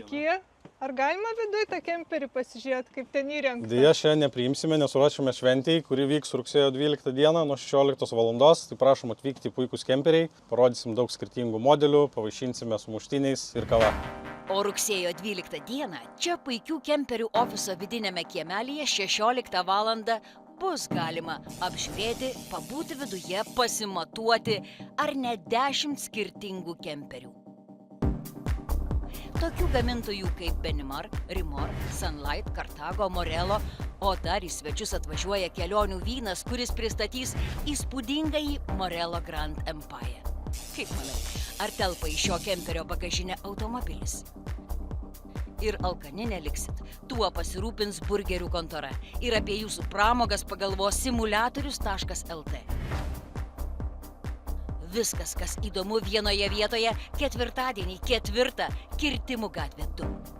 Sveiki. Ar galima viduj tą kemperį pasižiūrėti, kaip ten įrengta? Deja, šiandien nepriimsime, nes ruošiame šventėj, kuri vyks rugsėjo 12 dieną nuo 16 valandos. Tai prašom atvykti, puikūs kemperiai. Parodysim daug skirtingų modelių, pavaišinsime sumuštiniais ir kava. O rugsėjo 12 dieną čia puikių kemperių ofiso vidinėme kiemelyje 16 valandą bus galima apžiūrėti, pabūti viduje, pasimatuoti ar net 10 skirtingų kemperių. Tokių gamintojų kaip Benimar, Rimor, Sunlight, Cartago, Morelo, o dar į svečius atvažiuoja kelionių vynas, kuris pristatys įspūdingąjį Morelo Grand Empire. Kaip manai, ar telpa į šio kemperio bagažinę automobilis? Ir alkani neliksit, tuo pasirūpins burgerių kontora ir apie jūsų pramogas pagalvos simuliatorius.lt. Viskas, kas įdomu vienoje vietoje, ketvirtadienį 4 Kirtimų gatvė 2.